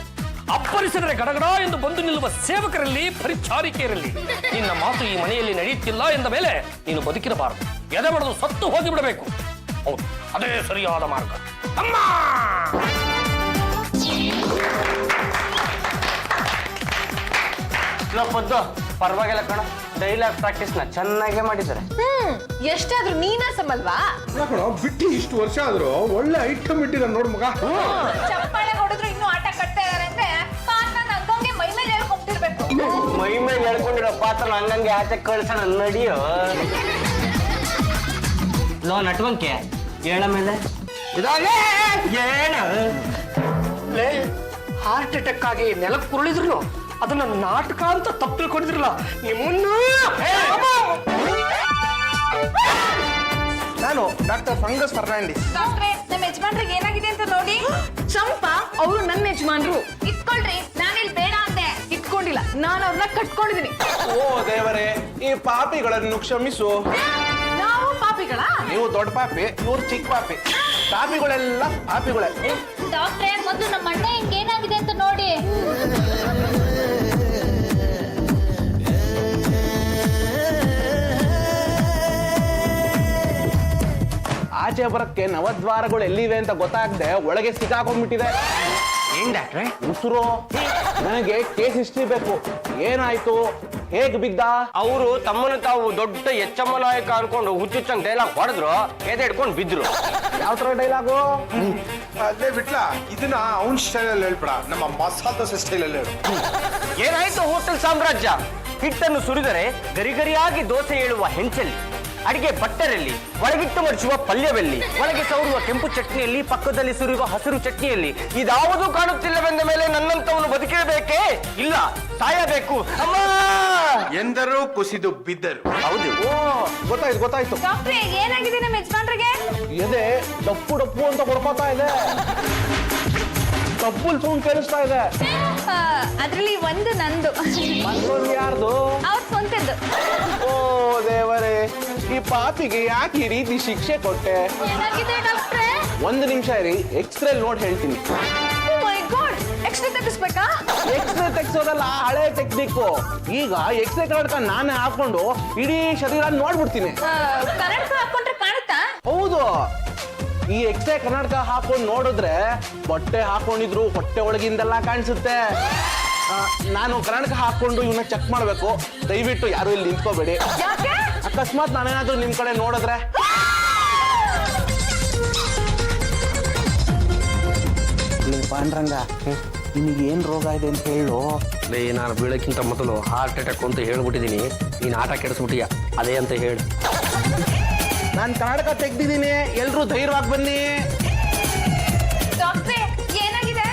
S1: ಅಪ್ಪರಿಸಿದರೆ ಗಡಗಡ ಎಂದು ಬಂದು ನಿಲ್ಲುವ ಸೇವಕರಲ್ಲಿ ಪರಿಚಾರಿಕೆಯರಲ್ಲಿ ನಿನ್ನ ಮಾತು ಈ ಮನೆಯಲ್ಲಿ ನಡೆಯುತ್ತಿಲ್ಲ ಎಂದ ಮೇಲೆ ನೀನು ಬದುಕಿರಬಾರದು. ಎದೆ ಬಡದು ಸತ್ತು ಹೋಗಿಬಿಡಬೇಕು. ಹೌದು, ಅದೇ ಸರಿಯಾದ ಮಾರ್ಗ. ಅಮ್ಮ
S5: ಪದ್ದು ಪರವಾಗಿಲ್ಲ ಕಣ, ಡೈಲಾಗ್ ಪ್ರಾಕ್ಟೀಸ್ನ ಚೆನ್ನಾಗೇ ಮಾಡಿದ್ದಾರೆ.
S4: ಎಷ್ಟಾದ್ರೂ ನೀನಾಸಮಲ್ವಾ?
S3: ಕಣೋ ಬಿಟ್ಟು ಇಷ್ಟು ವರ್ಷ ಆದ್ರೂ ಒಳ್ಳೆ ಐಟಮ್ ಇಟ್ಟಿರ ನೋಡ್ ಮಗ.
S4: ಚಪ್ಪಾಳೆ ಹೊಡೆದ್ರು ಇನ್ನೂ ಆಟ ಕಟ್ತಾ ಇದಾರೆ ಅಂದ್ರೆ ಪಾತ್ರ ನಂಗೆ ಮೈ ಮೇಲೆ ಹೇಳ್ಕೊಂತಿರ್ಬೇಕು.
S5: ಮೈ ಮೇಲೆ ಹೇಳ್ಕೊಂಡಿರೋ ಪಾತ್ರ ಹಂಗಂಗೆ ಆಚೆ ಕಳ್ಸೋಣ ನಡಿಯೋ. ಲೋ ನಟ್ವಂಕೆ ಹೇಳ ಮೇಲೆ
S1: ಹಾರ್ಟ್ ಅಟ್ಯಾಕ್ ಆಗಿ ನೆಲಕ್ಕೆ ಕುರುಳಿದ್ರು ಅದನ್ನ ನಾಟಕ ಅಂತ ತಪ್ಪು ತಿಳ್ಕೊಂಡಿದ್ರಲ್ಲ ನಿಮ್ಮನ್ನ.
S3: ನಾನು ಡಾಕ್ಟರ್ ಫಂಗಸ್ ಫರ್ನಾಂಡಿಸ್.
S4: ಡಾಕ್ಟ್ರೆ, ನಮ್ಮ ಯಜಮಾನ್ರಿಗೆ ಏನಾಗಿದೆ ಅಂತ ನೋಡಿ. ಚಂಪಾ ಅವರು ನನ್ನ ಯಜಮಾನ್ರು.
S2: ಇಟ್ಕೊಳ್ರಿ, ನಾನಿಲ್ಲಿ ಬೇಡ ಅಂದೆ.
S4: ಇಟ್ಕೊಂಡಿಲ್ಲ, ನಾನು ಅವ್ರನ್ನ ಕಟ್ಕೊಂಡಿದೀನಿ.
S7: ಓ ದೇವರೇ, ಈ ಪಾಪಿಗಳನ್ನು ಕ್ಷಮಿಸು.
S4: ನಾವು ಪಾಪಿಗಳ?
S7: ನೀವು ದೊಡ್ಡ ಪಾಪಿ, ಇವ್ರು ಚಿಕ್ಕ ಪಾಪಿ. ಪಾಪಿಗಳೆಲ್ಲ ಪಾಪಿಗಳೇ.
S2: ಡಾಕ್ಟ್ರೆ, ಮೊದಲು ನಮ್ಮ ಅಣ್ಣ ಏನಾಗಿದೆ ಅಂತ ನೋಡಿ.
S7: ಆಚೆ ಬರಕ್ಕೆ ನವದ್ವಾರಗಳು ಎಲ್ಲಿವೆ ಅಂತ ಗೊತ್ತಾಗದೆ ಒಳಗೆ ಸಿಕ್ಕಾಕೊಂಡ್ಬಿಟ್ಟಿದೆ.
S5: ಏನ್ ಡಾಕ್ಟ್ರೆ?
S7: ಉಸಿರು. ನನಗೆ ಕೇಸ್ ಹಿಸ್ಟ್ರಿ ಬೇಕು. ಏನಾಯ್ತು, ಹೇಗ್ ಬಿದ್ದ?
S5: ಅವರು ತಮ್ಮನ್ನು ತಾವು ದೊಡ್ಡ ಎಚ್ಚಮ್ಮ ನಾಯಕ ಅನ್ಕೊಂಡು ಹುಚ್ಚುಚ್ಚಂಗ್ ಡೈಲಾಗ್ ಹೊಡೆದ್ರು, ಎದೆ ಹಿಡ್ಕೊಂಡು ಬಿದ್ರು.
S7: ಯಾವ ತರ ಡೈಲಾಗು?
S3: ಅದೇ ಬಿಟ್ಲಾ, ಇದನ್ನ ಅವನ್ ಸ್ಟೈಲಲ್ಲಿ ಹೇಳ್ಬಿಡ, ನಮ್ಮ ಮಸಾಲ ದೋಸೆ ಸ್ಟೈಲಲ್ಲಿ ಹೇಳು.
S5: ಏನಾಯ್ತು ಹೋಟೆಲ್ ಸಾಮ್ರಾಜ್ಯ? ಹಿಟ್ಟನ್ನು ಸುರಿದರೆ ಗರಿಗರಿಯಾಗಿ ದೋಸೆ ಏಳುವ ಹೆಂಚಲ್ಲಿ, ಅಡಿಗೆ ಬಟ್ಟರಲ್ಲಿ, ಒಳಗಿಟ್ಟು ಮಡಿಸುವ ಪಲ್ಯವೆಲ್ಲಿ, ಒಳಗೆ ಸೌರುವ ಕೆಂಪು ಚಟ್ನಿಯಲ್ಲಿ, ಪಕ್ಕದಲ್ಲಿ ಸುರಿಯುವ ಹಸಿರು ಚಟ್ನಿಯಲ್ಲಿ, ಇದಾವುದೂ ಕಾಣುತ್ತಿಲ್ಲವೆಂದ ಮೇಲೆ ನನ್ನಂತವನು ಬದುಕಿರಬೇಕೇ? ಇಲ್ಲ, ಸಾಯಬೇಕು. ಅಮ್ಮ
S3: ಎಂದರು ಕುಸಿದು ಬಿದ್ದರು.
S5: ಹೌದು.
S7: ಓ ಗೊತ್ತಾಯ್ತು ಗೊತ್ತಾಯ್ತು.
S4: ಡಾಕ್ಟ್ರೆ, ಏನಾಗಿದೆ ನಮ್ಮ ಯಜಮಾನ್ರಿಗೆ?
S7: ಎದೆ ಡಪ್ಪು ಡಪ್ಪು ಅಂತ ಹೊಡ್ಕೋತಾ ಇದೆ. ಡಬ್ಬುಲ್ ಸೌಂಡ್ ಕೇಳಿಸ್ತಾ ಇದೆ.
S4: ಅದ್ರಲ್ಲಿ ಒಂದು ನಂದು,
S7: ಮತ್ತೊಂದು ಯಾರ್ದು?
S4: ಅವ್ರ ಸ್ವಂತದ್ದು.
S7: ಓ ದೇವರೇ, ಈ ಪಾಪಿಗೆ ಯಾಕೆ ಈ ರೀತಿ ಶಿಕ್ಷೆ ಕೊಟ್ಟೆ?
S2: ಏನಾಗಿದೆ ಡಾಕ್ಟ್ರೆ?
S7: ಒಂದು ನಿಮಿಷ ಇರಿ, ಎಕ್ಸ್ರೇ ನೋಡಿ ಹೇಳ್ತೀನಿ.
S4: ಮೈ ಗಾಡ್, ಎಕ್ಸ್ರೇ ತೆಗಿಸ್ಬೇಕಾ?
S7: ಎಕ್ಸ್ರೇ ತೆಗ್ಸೋದಲ್ಲ, ಹಳೆ ಟೆಕ್ನಿಕ್. ಈಗ ಎಕ್ಸ್ರೇ ಕನ್ನಡಕ ನಾನೇ ಹಾಕೊಂಡು ಇಡೀ ಶರೀರ ನೋಡ್ಬಿಡ್ತೀನಿ.
S4: ಕನ್ನಡಕ ಹಾಕೊಂಡ್ರೆ ಕಾಣುತ್ತಾ?
S7: ಹೌದು, ಈ ಎಕ್ಸ್ರೇ ಕನ್ನಡಕ ಹಾಕೊಂಡು ನೋಡಿದ್ರೆ ಬಟ್ಟೆ ಹಾಕೊಂಡಿದ್ರು ಹೊಟ್ಟೆ ಒಳಗಿಂದೆಲ್ಲ ಕಾಣಿಸುತ್ತೆ. ನಾನು ಕನ್ನಡಕ ಹಾಕೊಂಡು ಇವನ್ನ ಚೆಕ್ ಮಾಡ್ಬೇಕು. ದಯವಿಟ್ಟು ಯಾರು ಇಲ್ಲಿ ನಿಂತ್ಕೋಬೇಡಿ.
S4: ಯಾಕೆ?
S7: ಅಕಸ್ಮಾತ್ ನಾನೇನಾದ್ರೂ ನಿಮ್ ಕಡೆ ನೋಡಿದ್ರೆ. ಪಾಂಡ್ರಂಗ, ನಿನಗೆ ಏನ್ ರೋಗ ಇದೆ ಅಂತ ಹೇಳು.
S1: ನಾನು ಬೀಳಕ್ಕಿಂತ ಮೊದಲು ಹಾರ್ಟ್ ಅಟ್ಯಾಕ್ ಅಂತ ಹೇಳ್ಬಿಟ್ಟಿದೀನಿ. ನೀನ್ ಆಟ ಕೆಡಿಸ್ಬಿಟ್ಟಿಯ, ಅದೇ ಅಂತ ಹೇಳಿ.
S7: ನಾನು ಕನ್ನಡಕ ತೆಗ್ದಿದ್ದೀನಿ, ಎಲ್ರೂ ಧೈರ್ಯವಾಗಿ ಬನ್ನಿ.
S4: ಡಾಕ್ಟ್ರೆ, ಏನಾಗಿದೆ?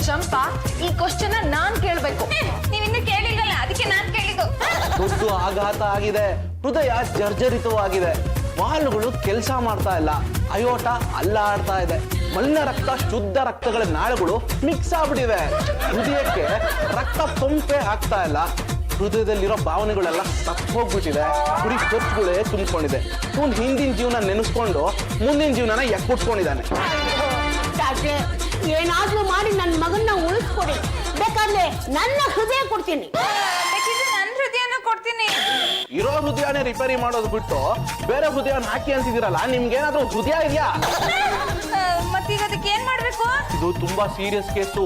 S4: ಚಂಪಾ, ಈ ಕ್ವಶನ್ ನಾನ್ ಕೇಳ್ಬೇಕು. ನೀವಿನ್ನು ಕೇಳಿಲ್ಲಲ್ಲ, ಅದಕ್ಕೆ ನಾನ್ ಕೇಳಿದ್ದು.
S7: ದೊಡ್ಡ ಆಘಾತ ಆಗಿದೆ, ಹೃದಯ ಜರ್ಜರಿತವಾಗಿದೆ, ವಾಲ್ಗಳು ಕೆಲಸ ಮಾಡ್ತಾ ಇಲ್ಲ, ಅಯೋಟ ಅಲ್ಲಾಡ್ತಾ ಇದೆ, ಮಲಿನ ರಕ್ತ ಶುದ್ಧ ರಕ್ತಗಳ ನಾಳುಗಳು ಮಿಕ್ಸ್ ಆಗ್ಬಿಟ್ಟಿವೆ, ಹೃದಯಕ್ಕೆ ರಕ್ತ ಪಂಪೆ ಆಗ್ತಾ ಇಲ್ಲ, ಹೃದಯದಲ್ಲಿರೋ ಭಾವನೆಗಳೆಲ್ಲ ಸತ್ತು ಹೋಗ್ಬಿಟ್ಟಿದೆ, ಬರೀ ಖರ್ಚುಗಳೇ ತುಂಬಿಕೊಂಡಿದೆ. ಇವನ್ ಹಿಂದಿನ ಜೀವನ ನೆನೆಸ್ಕೊಂಡು ಮುಂದಿನ ಜೀವನನ ಎಕ್ಕುಟ್ಕೊಂಡಿದ್ದಾನೆ.
S6: ಡಾಕ್ಟ್ರೆ, ಏನಾದ್ರೂ ಮಾಡಿ ನನ್ನ ಮಗನ್ನ ಉಳಿಸ್ಕೊಡಿ. ಬೇಕಾದ್ರೆ ನನ್ನ ಹೃದಯ ಕೊಡ್ತೀನಿ.
S4: ಬೇಕಿದ್ರೆ ನನ್ನ ಹೃದಯನ ಕೊಡ್ತೀನಿ.
S7: ಇರೋ ಹೃದಯನೇ ರಿಪೇರಿ ಮಾಡೋದು ಬಿಟ್ಟು ಬೇರೆ ಹೃದಯನ ಹಾಕಿ ಅಂತಿದ್ದೀರಲ್ಲ, ನಿಮ್ಗೇನಾದ್ರೂ ಹೃದಯ ಇದೆಯಾ?
S4: ಮತ್ತೀಗ ಅದಕ್ಕೆ ಏನ್ ಮಾಡ್ಬೇಕು?
S7: ಇದು ತುಂಬಾ ಸೀರಿಯಸ್ ಕೇಸು,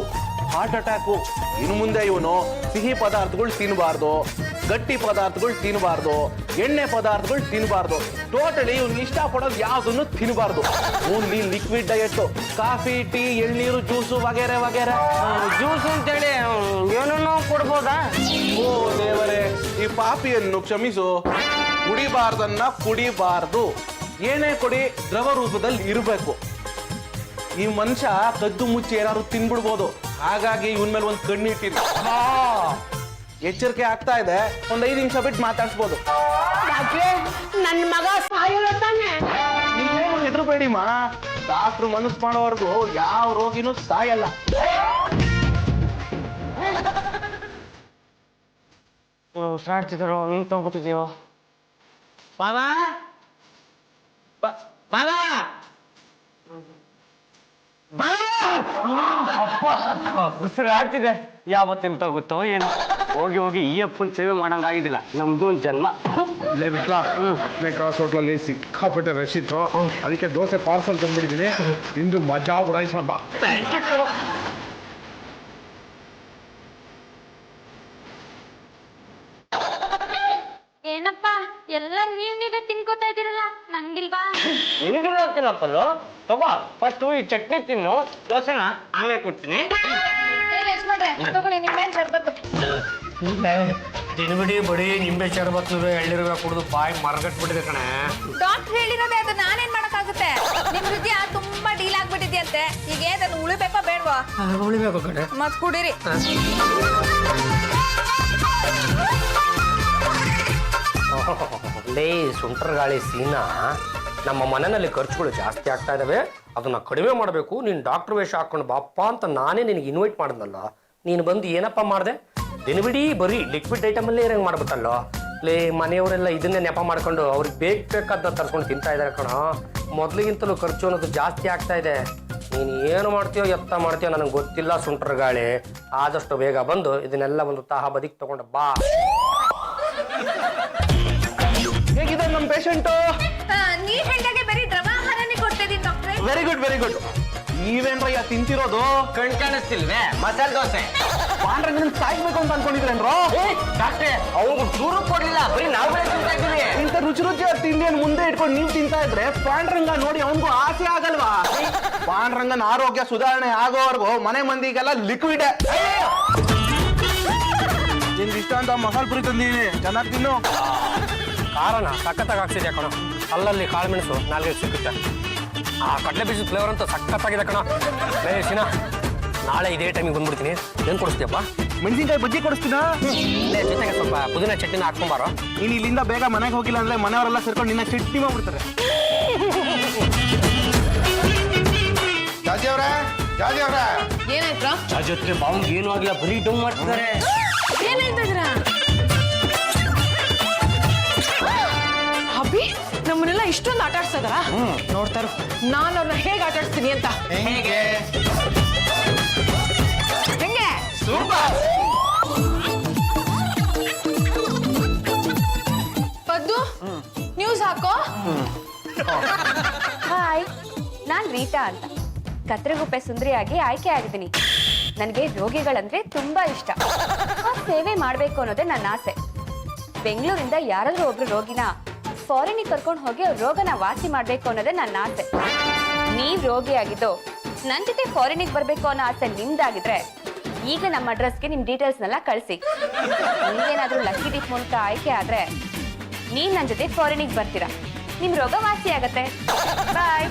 S7: ಹಾರ್ಟ್ ಅಟ್ಯಾಕು. ಇನ್ನು ಮುಂದೆ ಇವನು ಸಿಹಿ ಪದಾರ್ಥಗಳು ತಿನ್ನಬಾರ್ದು, ಗಟ್ಟಿ ಪದಾರ್ಥಗಳು ತಿನ್ನಬಾರ್ದು, ಎಣ್ಣೆ ಪದಾರ್ಥಗಳು ತಿನ್ನಬಾರ್ದು, ಟೋಟಲಿ ಇವ್ನು ಇಷ್ಟಪಡೋದು ಯಾವುದನ್ನು ತಿನ್ನಬಾರ್ದು. Only liquid diet, coffee, tea, ಎಳ್ನೀರು, ಜ್ಯೂಸು ವಗೇರೆ ವಗೇರೆ.
S5: ಜ್ಯೂಸ್ ಅಂತೇಳಿ ಏನನ್ನೂ ಕೊಡ್ಬೋದಾ?
S7: ಓ ದೇವರೇ, ಈ ಪಾಪಿಯನ್ನು ಕ್ಷಮಿಸು. ಕುಡಿಬಾರ್ದನ್ನ ಕುಡಿಬಾರ್ದು, ಏನೇ ಕೊಡಿ ದ್ರವ ರೂಪದಲ್ಲಿ ಇರಬೇಕು. ಈ ಮನುಷ್ಯ ಕದ್ದು ಮುಚ್ಚಿ ಏನಾದ್ರು ತಿನ್ಬಿಡ್ಬೋದು, ಹಾಗಾಗಿ ಇವನ್ ಮೇಲೆ ಒಂದು ಕಣ್ಣಿಟ್ಟಿಲ್ಲ. ಎಚ್ಚರಿಕೆ ಆಗ್ತಾ ಇದೆ, ಒಂದ್ 5 ನಿಮಿಷ ಬಿಟ್ಟು ಮಾತಾಡ್ಸ್ಬೋದು.
S6: ಡಾಕ್ಟ್ರೆ, ನನ್ನ ಮಗ ಸಾಯೋಲ್ಲ ತಾನೆ?
S7: ನೀವೇನು ಹೆದರ್ಬೇಡಿ ಮಾ, ಡಾಕ್ಟ್ರು ಮನಸ್ಸು ಮಾಡೋವರೆಗೂ ಯಾವ ರೋಗಿನೂ ಸಾಯಲ್ಲ.
S5: ಸಾಡ್ತಿದ್ರು ನಿಂತು ತಗೊಂಡ್ಬಿಟ್ಟಿದೀವ.
S7: ಬಾಬಾ ಬಾಬಾ
S5: ಉಸಿರು ಆಗ್ತಿದೆ, ಯಾವತ್ತೆಂತ ಗೊತ್ತೋ ಏನೋ. ಹೋಗಿ ಹೋಗಿ ಈ ಅಪ್ಪನ ಸೇವೆ ಮಾಡಂಗಾಗಿದ್ದಿಲ್ಲ, ನಮ್ದು ಒಂದು ಜನ್ಮ.
S3: ಕ್ರಾಸ್ ಹೋಟ್ಲಲ್ಲಿ ಸಿಕ್ಕಾಪಟ್ಟೆ ರಶ್ ಇತ್ತು, ಅದಕ್ಕೆ ದೋಸೆ ಪಾರ್ಸಲ್ ತಂದ್ಬಿಟ್ಟಿದ್ದೀನಿ. ಇಂದು ಮಜಾ ಉಡಾಯಿಸೋಣ.
S2: ಏನಪ್ಪ ಎಲ್ಲ ನೀವೇ ತಿನ್ಕೋತಾ ಇದ್ದೀರಲ್ಲ, ನಂಗಿಲ್ವಾ?
S5: ನಿನಗಿಲ್ಲಪ್ಪಲು ತಗೋ, ಫಸ್ಟ್ ಈ ಚಟ್ನಿ ತಿನ್ನು, ದೋಸೆನ ಆಮೇಲೆ ಕೊಡ್ತೀನಿ.
S4: ತಗೊಳ್ಳಿ ನಿಮ್ಮೇನ್ ಶರ್ಬತ್ತು.
S1: ದಿನಬಿಡಿ ಬಡಿ ನಿಂಬೆ ಶರಬತ್ತು ಎಳ್ಳಿರುವೆ ಕುಡಿದು ಬಾಯಿ ಮರಗಟ್ಬಿಟ್ಟಿದೆ ಕಣೆ.
S4: ಡಾಕ್ಟರ್ ಹೇಳಿರೋದೇ ಅದು, ನಾನೇನ್ ಮಾಡಕ್ಕಾಗುತ್ತೆ? ನಿಮ್ ಹೃದಯ ತುಂಬಾ ಡೀಲ್ ಆಗ್ಬಿಟ್ಟಿದ್ಯಂತೆ. ಈಗ ಅದನ್ನು ಉಳಿಬೇಕೋ ಬೇಡವಾ?
S1: ಉಳಿಬೇಕು ಕಣೆ.
S4: ಮತ್ ಕುಡೀರಿ.
S1: ಲೇ ಸುಂಟರ್ ಗಾಳಿ ಸೀನಾ, ನಮ್ಮ ಮನೆಯಲ್ಲಿ ಖರ್ಚುಗಳು ಜಾಸ್ತಿ ಆಗ್ತಾ ಇದಾವೆ, ಅದನ್ನ ಕಡಿಮೆ ಮಾಡಬೇಕು. ನೀನು ಡಾಕ್ಟರ್ ವೇಷ ಹಾಕೊಂಡು ಬಾಪ್ಪ ಅಂತ ನಾನೇ ನಿನಗೆ ಇನ್ವೈಟ್ ಮಾಡಿದ್ನಲ್ಲ, ನೀನು ಬಂದು ಏನಪ್ಪ ಮಾಡಿದೆ? ದಿನವಿಡೀ ಬರೀ ಲಿಕ್ವಿಡ್ ಐಟಮಲ್ಲೇ ಇರಂಗೆ ಮಾಡ್ಬಿಟ್ಟಲ್ಲೋ. ಲೇ ಮನೆಯವರೆಲ್ಲ ಇದನ್ನೇ ನೆಪ ಮಾಡ್ಕೊಂಡು ಅವ್ರಿಗೆ ಬೇಕಾದ ತರ್ಸ್ಕೊಂಡು ತಿಂತಾ ಇದ್ದಾರೆ ಕಣ. ಮೊದಲಿಗಿಂತಲೂ ಖರ್ಚು ಅನ್ನೋದು ಜಾಸ್ತಿ ಆಗ್ತಾ ಇದೆ. ನೀನು ಏನು ಮಾಡ್ತೀಯೋ ಎತ್ತ ಮಾಡ್ತೀಯೋ ನನಗೆ ಗೊತ್ತಿಲ್ಲ ಸುಂಟರ್ ಗಾಳಿ. ಆದಷ್ಟು ಬೇಗ ಬಂದು ಇದನ್ನೆಲ್ಲ ಒಂದು ತಹ ಬದಿಗೆ ತಗೊಂಡು ಬಾ.
S7: ಹೇಗಿದೆ ನಮ್ಮ ಪೇಷಂಟು?
S4: ನೀವ್ ಹೇಳ್ದಾಗೆ ಬರೀ ದ್ರವ ಆಹಾರನೇ ಕೊಡ್ತಾ ಇದೀನಿ ಡಾಕ್ಟ್ರೆ.
S7: Very good very good. ನೀವೇನ್ರಯ್ಯ ತಿಂತಿರೋದು?
S5: ಕಣ್ ಕಾಣಿಸ್ತಿಲ್ವೇ? ಮಸಾಲೆ ದೋಸೆ.
S7: ಪಾಂಡ್ರಂಗನ ಸಾಯ್ಬೇಕು ಅಂತ ಅನ್ಕೊಂಡಿದ್ರೇನ್ರೋ?
S5: ಡಾಕ್ಟ್ರೆ, ಅವ್ನಿಗೆ ಚೂರು ಕೊಡ್ಲಿಲ್ಲ, ಬರೀ ನಾವುಗಳೇ ತಿಂತಾ ಇದ್ದೀವಿ.
S7: ಇಂಥ ರುಚಿ ರುಚಿಯಾದ ತಿಂಡಿಯನ್ನು ಮುಂದೆ ಇಟ್ಕೊಂಡು ನೀವು ತಿಂತಾ ಇದ್ರೆ ಪಾಂಡ್ರಂಗ ನೋಡಿ ಅವನಿಗೂ ಆಸೆ ಆಗಲ್ವಾ? ಪಾಂಡ್ರಂಗನ ಆರೋಗ್ಯ ಸುಧಾರಣೆ ಆಗೋವರೆಗೂ ಮನೆ ಮಂದಿಗೆಲ್ಲ ಲಿಕ್ವಿಡ್. ನಿನ್ಗೆ ಇಷ್ಟ ಅಂತ ಮಸಾಲೆ ಪುರಿ ತಂದೀನಿ, ಚೆನ್ನಾಗಿ ತಿನ್ನು.
S1: ಕಾರಣ ಸಖತ್ತಾಗಿ ಹಾಕ್ಸಿದ್ಯಾ ಕಣ. ಅಲ್ಲಲ್ಲಿ ಕಾಳು ಮೆಣಸು ನಾಲ್ಗೆ ಸಿಕ್ಕುತ್ತೆ. ಆ ಕಡಲೆ ಬೀಜದ ಫ್ಲೇವರ್ ಅಂತೂ ಸಖತ್ತಾಗಿದೆ ಕಣ. ಬೇಸಿನ ನಾಳೆ ಇದೇ ಟೈಮಿಗೆ ಬಂದ್ಬಿಡ್ತೀನಿ. ಏನು ಕೊಡಿಸ್ತೀಯಪ್ಪ?
S7: ಮೆಣಸಿನ್ಕಾಯಿ ಬಜ್ಜಿ ಕೊಡಿಸ್ತೀನಾ?
S1: ಇಲ್ಲೇ ಜೊತೆಗೆ ಸ್ವಲ್ಪ ಪುದೀನ ಚಟ್ನಿನ ಹಾಕ್ಕೊಂಬಾರೋ.
S7: ನೀನು ಇಲ್ಲಿಂದ ಬೇಗ ಮನೆಗೆ ಹೋಗಿಲ್ಲ ಅಂದ್ರೆ ಮನೆಯವರೆಲ್ಲ ಸೇರ್ಕೊಂಡು ನಿನ್ನ ಚಟ್ನಿ ಮಾಡ್ಬಿಡ್ತಾರೆ.
S3: ಜಾಜಿ ಅವ್ರೆ, ಜಾಜಿ ಅವ್ರೆ,
S4: ಏನಾಯ್ತಾ?
S5: ಜೊತೆಗೆ ಬಾವಂಗ್ ಏನೂ ಆಗಿಲ್ಲ, ಬರೀ ಡೌನ್ ಮಾಡ್ತಿದ್ದಾರೆ.
S4: ಏನ್ ಹೇಳ್ತಾ ಇದ್ದೀರಾ? ಅಭಿ ನಮ್ಮನ್ನೆಲ್ಲ ಇಷ್ಟೊಂದು ಆಟ ಆಡ್ಸದಾರ? ನೋಡ್ತಾರ ನಾನು ಅವ್ರನ್ನ ಹೇಗೆ ಆಟ ಆಡಿಸ್ತೀನಿ ಅಂತ.
S5: ಹೇಗೆ?
S4: ಹೆಂಗೆ? ಪದ್ದು ನ್ಯೂಸ್ ಹಾಕೋ.
S8: ಹಾಯ್, ನಾನ್ ರೀಟಾ ಅಂತ ಕತ್ರಗುಪ್ಪೆ ಸುಂದರಿಯಾಗಿ ಆಯ್ಕೆ ಆಗಿದ್ದೀನಿ. ನನಗೆ ರೋಗಿಗಳಂದ್ರೆ ತುಂಬಾ ಇಷ್ಟ. ಆ ಸೇವೆ ಮಾಡಬೇಕು ಅನ್ನೋದೇ ನನ್ನ ಆಸೆ. ಬೆಂಗಳೂರಿಂದ ಯಾರಾದ್ರೂ ಒಬ್ರು ರೋಗಿನ ಫಾರಿನಿಗೆ ಕರ್ಕೊಂಡು ಹೋಗಿ ಅವ್ರ ರೋಗನ ವಾಸಿ ಮಾಡಬೇಕು ಅನ್ನೋದೇ ನನ್ನ ಆಸೆ. ನೀವ್ ರೋಗಿ ಆಗಿದ್ದು ನನ್ನ ಜೊತೆ ಫಾರಿನಿಗೆ ಬರಬೇಕು ಅನ್ನೋ ಆಸೆ ನಿಮ್ದಾಗಿದ್ರೆ ಈಗ ನಮ್ಮ ಅಡ್ರೆಸ್ಗೆ ನಿಮ್ ಡೀಟೇಲ್ಸ್ನೆಲ್ಲ ಕಳಿಸಿ. ನೀವೇನಾದ್ರೂ ಲಕ್ಕಿ ಡಿಪ್ ಮೂಲಕ ಆಯ್ಕೆ ಆದ್ರೆ ನೀವ್ ನನ್ನ ಜೊತೆ ಫಾರಿನಿಗೆ ಬರ್ತೀರಾ. ನಿಮ್ ರೋಗ ವಾಸಿ ಆಗತ್ತೆ. ಬಾಯ್.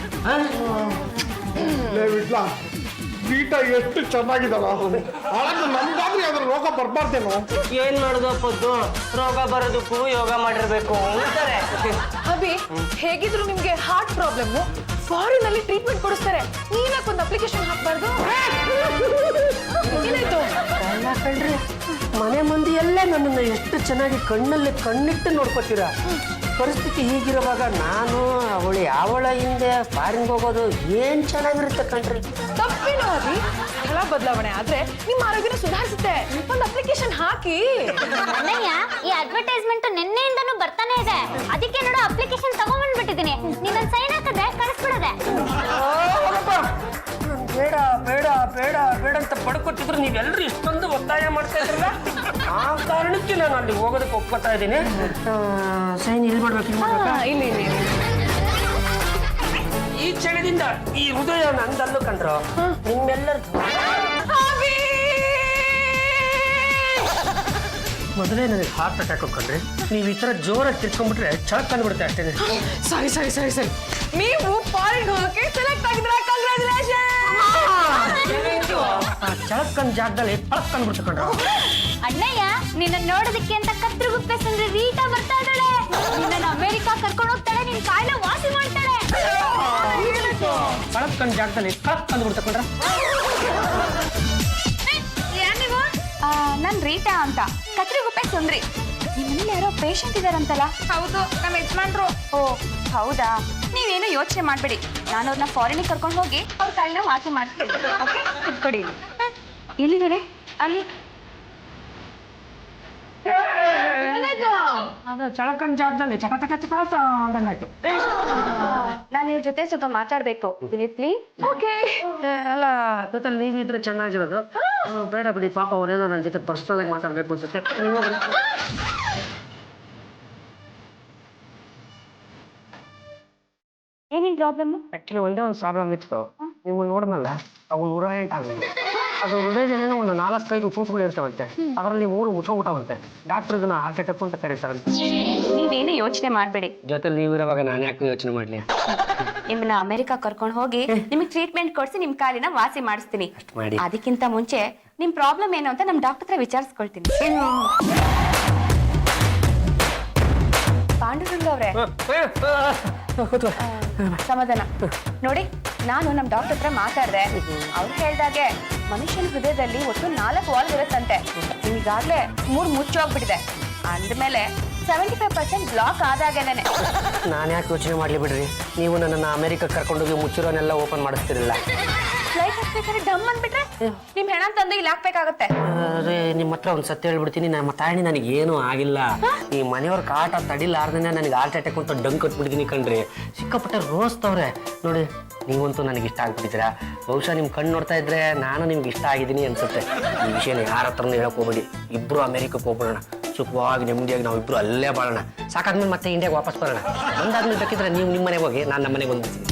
S3: ಬೀಟ ಎಷ್ಟು ಚೆನ್ನಾಗಿದಲ್ಲ. ನಮ್ಗಾದ್ರೂ ಯಾವ್ದಾರು ರೋಗ ಬರ್ಬಾರ್ದೇನೋ?
S5: ಏನ್ ಮಾಡೋದು ಪದ್ದು, ರೋಗ ಬರೋದಕ್ಕೂ ಯೋಗ ಮಾಡಿರ್ಬೇಕು ಅಂತಾರೆ.
S4: ಅಭಿ ಹೇಗಿದ್ರು ನಿಮ್ಗೆ ಹಾರ್ಟ್ ಪ್ರಾಬ್ಲಮ್, ಫಾರಿನ್ ಅಲ್ಲಿ ಟ್ರೀಟ್ಮೆಂಟ್ ಕೊಡಿಸ್ತಾರೆ. ನೀನಕ್ಕೆ ಒಂದು ಅಪ್ಲಿಕೇಶನ್ ಹಾಕ್ಬಾರ್ದು? ಏನಾಯ್ತು?
S1: ಮನೆ ಮಂದಿ ಎಲ್ಲ ನನ್ನನ್ನು ಎಷ್ಟು ಚೆನ್ನಾಗಿ ಕಣ್ಣಲ್ಲಿ ಕಣ್ಣಿಟ್ಟು ನೋಡ್ಕೊತೀರಾ. ಪರಿಸ್ಥಿತಿ ಹೀಗಿರುವಾಗ ನಾನು ಅವಳ ಹಿಂದೆ ಫಾರಿನ್ಗೆ ಹೋಗೋದು ಏನ್ ಚೆನ್ನಾಗಿರುತ್ತೆ ಕಣ್ರಿ.
S4: ತಪ್ಪೇನೋ ಅಭಿ, ಸ್ಥಳ ಬದಲಾವಣೆ ಆದ್ರೆ ನಿಮ್ಮ ಆರೋಗ್ಯನ ಸುಧಾರಿಸುತ್ತೆ. ಒಂದು ಅಪ್ಲಿಕೇಶನ್ ಹಾಕಿ.
S2: ಅಣ್ಣಯ್ಯ, ಈ ಅಡ್ವರ್ಟೈಸ್ಮೆಂಟ್ ನಿನ್ನೆಯಿಂದನೂ ಬರ್ತಾನೆ ಇದೆ. ಅದಕ್ಕೆ ನೋಡು ಅಪ್ಲಿಕೇಶನ್ ತಗೊಂಡ್ಬಂದ್ಬಿಟ್ಟಿದ್ದೀನಿ. ನೀನೊಂದು ಸೈನ್ ಹಾಕಿದ್ರೆ ಕಳಿಸ್ಬಿಡದೆ.
S1: ಬೇಡ ಬೇಡ ಬೇಡ ಬೇಡ ಅಂತ ಪಡ್ಕೊತಿದ್ರು ನೀವೆಲ್ಲರೂ ಇಷ್ಟೊಂದು ಒತ್ತಾಯ ಮಾಡ್ತಾ ಇದ್ರಲ್ಲ, ಆ ಕಾರಣಕ್ಕೆ ನಾನು ಅಲ್ಲಿ ಹೋಗೋದಕ್ಕೆ ಒಪ್ಕೋತಾ ಇದ್ದೀನಿ. ಸೈನ್ ಇಲ್ಲಿ ಮಾಡ್ಬೇಕು.
S4: ಇಲ್ಲಿ
S1: ಈ ಕ್ಷಣದಿಂದ ಈ ಹೃದಯ ನಂದಲ್ಲೂ ಕಂಡ್ರು ನಿಮ್ಮೆಲ್ಲರ ಮೊದಲೇ ನನಗೆ ಹಾರ್ಟ್ ಅಟ್ಯಾಕ್ ಹೋಗ್ಕೊಂಡ್ರಿ. ನೀವು ಈ ಥರ ಜೋರಾಗಿ ತಿರ್ಕೊಂಡ್ಬಿಟ್ರೆ ಚಳಕ್ ಕಂಡ್ಬಿಡುತ್ತೆ ಅಷ್ಟೇ.
S4: ಸರಿ ಸರಿ ಸರಿ ಸರಿ, ನೀವು ಫಾರಿನ್ ಹೋಗಕ್ಕೆ ಸೆಲೆಕ್ಟ್ ಆಗಿದ್ರ. ಕಂಗ್ರಾಚುಲೇಷನ್.
S1: ಚಳಕ್ಕನ್ ಜಾಗದಲ್ಲಿ ಪಳಕ್ ಕಂಡ್ಬಿಡ್ತು ಕಂಡ್ರು.
S2: ಅಣ್ಣಯ್ಯ, ನಿನ್ನ ನೋಡೋದಕ್ಕೆ ಅಂತ ಕತ್ರಗುಪ್ಪೆ ಸುಂದರಿ ರೀಟಾ ಬರ್ತಾ ಇದ್ದಾಳೆ. ನಿನ್ನ ಅಮೆರಿಕಾ ಕರ್ಕೊಂಡು ಹೋಗ್ತಾಳೆ, ನಿನ್ ಕಾಯಿಲೆ ವಾಸಿ ಮಾಡ್ತಾಳೆ.
S1: ಚಳಕ್ಕನ್ ಜಾಗದಲ್ಲಿ ಕಳಕ್ ಕಂಡ್ಬಿಡ್ತು ಕಂಡ್ರ.
S8: ನಾನ್ ರೀಟಾ ಅಂತ ಕತ್ರಗುಪ್ಪೆ ಸುಂದ್ರಿ. ನಿಮ್ಮನೇಲಿ ಯಾರೋ ಪೇಷಂಟ್ ಇದಾರಂತಲ್ಲ? ಹೌದು, ನಮ್ಮ ಯಜಮಾನ್ರು. ಓ ಹೌದಾ? ನೀವೇನು ಯೋಚನೆ ಮಾಡಬೇಡಿ, ನಾನು ಅವ್ರನ್ನ ಫಾರಿನಿಗೆ ಕರ್ಕೊಂಡು ಹೋಗಿ ಅವ್ರ ಕಾಯಿಲೆ ವಾಸಿ ಮಾಡ್ತೀನಿ. ಓಕೆ, ಕೊಡಿ. ಎಲ್ಲಿದ್ದಾರೆ? ಅಲ್ಲಿ
S1: ಅದು ಚಳಕನ್ ಜಾಗದಲ್ಲಿ ಚಕ ಚಕ ಚಕ ಅಂದಂಗಾಯ್ತು.
S8: ನಾನು ಇವ್ರ ಜೊತೆ ಸ್ವಲ್ಪ ಮಾತಾಡ್ಬೇಕು. ಪ್ಲೀಸ್.
S4: ಓಕೆ.
S1: ಅಲ್ಲ ಜೊತೆಲಿ ನೀವಿದ್ರೆ ಚೆನ್ನಾಗಿರೋದು. ಬೇಡ ಬಿಡಿ, ಪಾಪ ಅವರೇನೋ ನನ್ನ ಜೊತೆ ಪರ್ಸನಲ್ ಆಗಿ ಮಾತಾಡ್ಬೇಕು ಅನ್ಸುತ್ತೆ.
S8: ಏನೇನು ಪ್ರಾಬ್ಲಮ್ಮು?
S1: ಆಕ್ಚುಲಿ ಒಂದೇ ಒಂದು ಪ್ರಾಬ್ಲಮ್ ಇತ್ತು. ನೀವು ನೋಡಿದ್ನಲ್ಲ, ಅವು 108 ಆಗಿದೆ. ಅದು ಹೃದಯದಲ್ಲಿ ಒಂದು 4-5 ಫೂಟ್ಗಳು ಇರ್ತಾವಂತೆ. ಅದರಲ್ಲಿ 3 ಮುಚ್ಚೋಗ್ಬಿಟ್ಟಾವಂತೆ. ಡಾಕ್ಟರ್ ಇದನ್ನ ಹಾರ್ಟ್ ಅಟ್ಯಾಕ್ ಅಂತ ಕರೀತಾರಂತೆ.
S8: ನೀವೇನು ಯೋಚನೆ ಮಾಡಬೇಡಿ.
S1: ಜೊತೆಲಿ ನೀವಿರೋವಾಗ ನಾನು ಯಾಕೆ ಯೋಚನೆ ಮಾಡಲಿ?
S8: ನಿಮ್ಮನ್ನ ಅಮೆರಿಕ ಕರ್ಕೊಂಡು ಹೋಗಿ ನಿಮಗೆ ಟ್ರೀಟ್ಮೆಂಟ್ ಕೊಡಿಸಿ ನಿಮ್ಮ ಕಾಲಿನ ವಾಸಿ ಮಾಡಿಸ್ತೀನಿ.
S1: ಮಾಡಿ.
S8: ಅದಕ್ಕಿಂತ ಮುಂಚೆ ನಿಮ್ಮ ಪ್ರಾಬ್ಲಮ್ ಏನು ಅಂತ ನಮ್ಮ ಡಾಕ್ಟರ್ ಹತ್ರ ವಿಚಾರಿಸ್ಕೊಳ್ತೀನಿ. ಪಾಂಡುರಂಗ ಅವರೇ, ಸಮಾಧಾನ. ನೋಡಿ, ನಾನು ನಮ್ಮ ಡಾಕ್ಟರ್ ಹತ್ರ ಮಾತಾಡಿದೆ. ಅವ್ರು ಹೇಳ್ದಾಗೆ ಮನುಷ್ಯನ ಹೃದಯದಲ್ಲಿ ಒಟ್ಟು 4 ವಾಲ್ವ್ ಇರುತ್ತಂತೆ. ನಿಮಗಾಗ್ಲೇ 3 ಮುಚ್ಚೋಗ್ಬಿಟ್ಟಿದೆ. ಅಂದಮೇಲೆ 75% ಬ್ಲಾಕ್ ಆದಾಗೇನೆ.
S1: ನಾನು ಯಾಕೆ ಯೋಚನೆ ಮಾಡಲಿ ಬಿಡ್ರಿ, ನೀವು ನನ್ನನ್ನು ಅಮೆರಿಕಕ್ಕೆ ಕರ್ಕೊಂಡೋಗಿ ಮುಚ್ಚಿರೋನೆಲ್ಲ ಓಪನ್ ಮಾಡಿಸ್ತಿರಲಿಲ್ಲ.
S8: ಫ್ಲೈಟ್ ಹತ್ಬೇಕಾದ್ರೆ ಡಮ್ ಅಂದ್ಬಿಟ್ರೆ ನಿಮ್ಮ ಹೆಣ ತಂದು ಇಲ್ಲಿ ಹಾಕ್ಬೇಕಾಗತ್ತೆ.
S1: ಅದೇ ನಿಮ್ಮ ಹತ್ರ ಒಂದು ಸತ್ಯ ಹೇಳ್ಬಿಡ್ತೀನಿ, ನಮ್ಮ ತಾಯಿ ನನಗೆ ಏನೂ ಆಗಿಲ್ಲ. ಈ ಮನೆಯವ್ರ ಕಾಟ ತಡಿಲಾರ್ದೇ ನನಗೆ ಹಾರ್ಟ್ ಅಟ್ಯಾಕ್ ಅಂತ ಡಂಗ್ ಕಟ್ಬಿಟ್ಟಿದ್ದೀನಿ ಕಣ್ರಿ. ಸಿಕ್ಕಾಪಟ್ಟೆ ರೋಸ್ತವ್ರೆ ನೋಡಿ. ನೀವಂತೂ ನನಗೆ ಇಷ್ಟ ಆಗ್ಬಿಟ್ಟಿದ್ದೀರಾ. ಬಹುಶಃ ನಿಮ್ಮ ಕಣ್ಣು ನೋಡ್ತಾ ಇದ್ರೆ ನಾನು ನಿಮ್ಗೆ ಇಷ್ಟ ಆಗಿದ್ದೀನಿ ಅನ್ಸುತ್ತೆ. ಈ ವಿಷಯನ ಯಾರ ಹತ್ರನೂ ಹೇಳಕ್ ಹೋಗ್ಬೇಡಿ. ಇಬ್ರು ಅಮೆರಿಕಕ್ಕೆ ಹೋಗ್ಬಿಡೋಣ, ಸುಖವಾಗಿ ನೆಮ್ಮದಿಯಾಗಿ ನಾವು ಇಬ್ರು ಅಲ್ಲೇ ಬಾಳೋಣ. ಸಾಕಾದ್ಮೇಲೆ ಮತ್ತೆ ಇಂಡಿಯಾಗೆ ವಾಪಸ್ ಬರೋಣ. ಬಂದಾದ್ಮೇಲೆ ಬೇಕಿದ್ರೆ ನೀವು ನಿಮ್ಮ ಮನೆಗೆ ಹೋಗಿ, ನಾನು ನಮ್ಮ ಮನೆಗೆ ಬಂದ್ಬಿಡ್ತೀನಿ.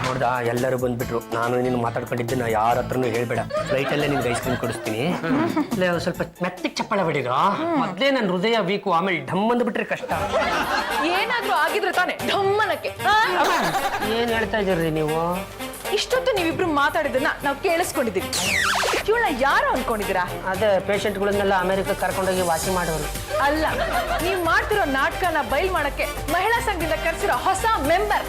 S1: ನೋಡ್ದಾ, ಎಲ್ಲರೂ ಬಂದ್ಬಿಟ್ರು. ನಾನು ನೀನು ಮಾತಾಡ್ಕೊಂಡಿದ್ದನ್ನ ಯಾರ ಹತ್ರನೂ ಹೇಳ್ಬೇಡ. ಫ್ಲೈಟಲ್ಲೇ ನಿಮ್ಗೆ ಐಸ್ ಕ್ರೀಮ್ ಕೊಡಿಸ್ತೀನಿ. ಸ್ವಲ್ಪ ಮೆತ್ತಿಗೆ ಚಪ್ಪಳ ಬಿಡಿರೋ. ಮೊದಲೇ ನನ್ನ ಹೃದಯ ವೀಕು, ಆಮೇಲೆ ಢಮ್ ಅಂದ್ಬಿಟ್ರೆ ಕಷ್ಟ.
S4: ಏನಾದ್ರೂ ಆಗಿದ್ರೆ ತಾನೆ ಢಮ್ಮನಕ್ಕೆ.
S1: ಏನ್ ಹೇಳ್ತಾ ಇದ್ದೀರಿ ನೀವು?
S4: ಇಷ್ಟೊತ್ತು ನೀವಿಬ್ರು ಮಾತಾಡಿದ್ದನ್ನ ನಾವು ಕೇಳಿಸ್ಕೊಂಡಿದ್ದೀವಿ. ಇವಳನ್ನ ಯಾರು ಅನ್ಕೊಂಡಿದ್ದೀರಾ?
S1: ಅದೇ ಪೇಷಂಟ್ಗಳನ್ನೆಲ್ಲ ಅಮೆರಿಕಕ್ಕೆ ಕರ್ಕೊಂಡೋಗಿ ವಾಸಿ ಮಾಡೋರು.
S4: ಅಲ್ಲ, ನೀವು ಮಾಡ್ತಿರೋ ನಾಟಕನ ಬಯಲ್ ಮಾಡಕ್ಕೆ ಮಹಿಳಾ ಸಂಘದಿಂದ ಕರೆಸಿರೋ ಹೊಸ ಮೆಂಬರ್.